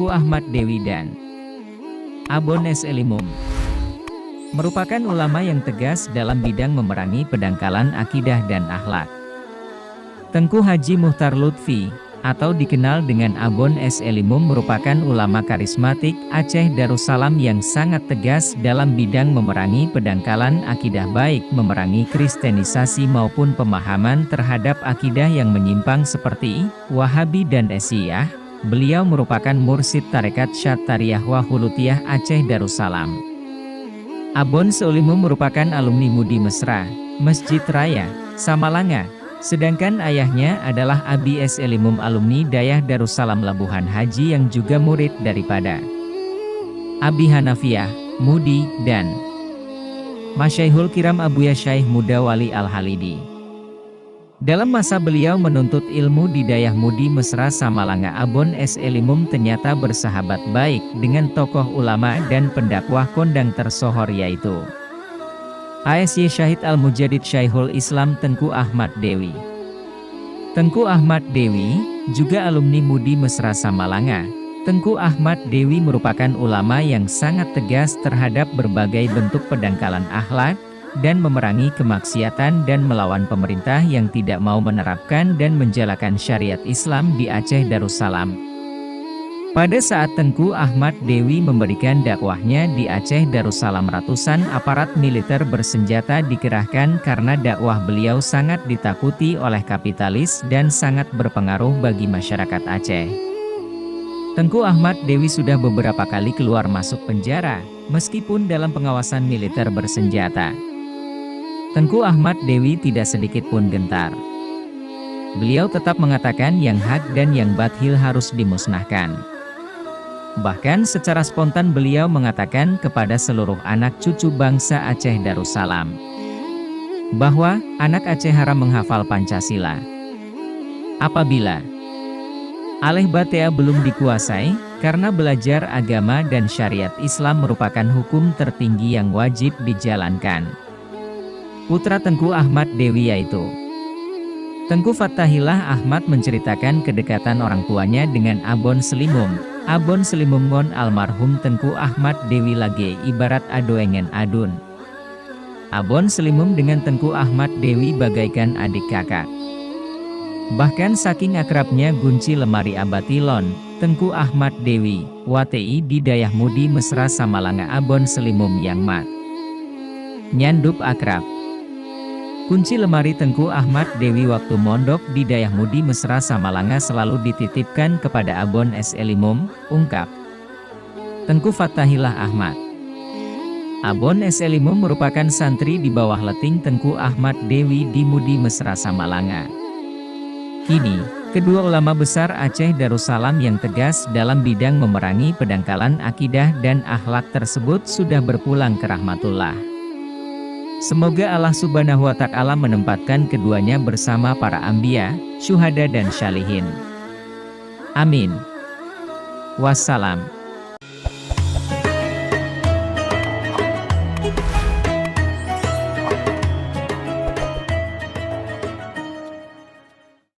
Tengku Ahmad Dewi dan Abon S. Elimum merupakan ulama yang tegas dalam bidang memerangi pendangkalan akidah dan akhlak. Tengku Haji Muhtar Lutfi, atau dikenal dengan Abon S. Elimum merupakan ulama karismatik Aceh Darussalam yang sangat tegas dalam bidang memerangi pendangkalan akidah baik memerangi kristenisasi maupun pemahaman terhadap akidah yang menyimpang seperti Wahabi dan Syiah. Beliau merupakan mursyid tarekat Syattariyah Wahulutiyah Aceh Darussalam. Abon S. Elimum merupakan alumni Mudi Mesra, Masjid Raya, Samalanga. Sedangkan ayahnya adalah Abi S. Elimum alumni Dayah Darussalam Labuhan Haji yang juga murid daripada Abi Hanafiyah, Mudi, dan Masyaikhul Kiram Abuya Syaikh Muda Wali Al-Halidi. Dalam masa beliau menuntut ilmu di Dayah Mudi Mesra Samalanga, Abon S. Elimum ternyata bersahabat baik dengan tokoh ulama dan pendakwah kondang tersohor yaitu ASY Syahid Al-Mujaddid Syekhul Islam Tengku Ahmad Dewi. Tengku Ahmad Dewi, juga alumni Mudi Mesra Samalanga. Tengku Ahmad Dewi merupakan ulama yang sangat tegas terhadap berbagai bentuk pendangkalan akhlak, dan memerangi kemaksiatan dan melawan pemerintah yang tidak mau menerapkan dan menjalankan syariat Islam di Aceh Darussalam. Pada saat Tengku Ahmad Dewi memberikan dakwahnya di Aceh Darussalam, ratusan aparat militer bersenjata dikerahkan karena dakwah beliau sangat ditakuti oleh kapitalis dan sangat berpengaruh bagi masyarakat Aceh. Tengku Ahmad Dewi sudah beberapa kali keluar masuk penjara, meskipun dalam pengawasan militer bersenjata. Tengku Ahmad Dewi tidak sedikit pun gentar. Beliau tetap mengatakan yang hak dan yang batil harus dimusnahkan. Bahkan secara spontan beliau mengatakan kepada seluruh anak cucu bangsa Aceh Darussalam bahwa anak Aceh haram menghafal Pancasila. Apabila alih batea belum dikuasai, karena belajar agama dan syariat Islam merupakan hukum tertinggi yang wajib dijalankan. Putra Tengku Ahmad Dewi yaitu Tengku Fathahillah Ahmad menceritakan kedekatan orang tuanya dengan Abon S. Elimum. Abon S. Elimum ngon almarhum Tengku Ahmad Dewi lage ibarat adoengen adun. Abon S. Elimum dengan Tengku Ahmad Dewi bagaikan adik kakak. Bahkan saking akrabnya gunci lemari abatilon, Tengku Ahmad Dewi, WTI di Dayah Mudi Mesra Samalanga Abon S. Elimum yang mat nyandup akrab. Kunci lemari Tengku Ahmad Dewi waktu mondok di Dayah Mudi Mesra Samalanga selalu dititipkan kepada Abon S. Elimum, ungkap Tengku Fathahillah Ahmad. Abon S. Elimum merupakan santri di bawah leting Tengku Ahmad Dewi di Mudi Mesra Samalanga. Kini, kedua ulama besar Aceh Darussalam yang tegas dalam bidang memerangi pendangkalan akidah dan akhlak tersebut sudah berpulang ke rahmatullah. Semoga Allah Subhanahu wa Ta'ala menempatkan keduanya bersama para anbiya, syuhada dan syalihin. Amin. Wassalam.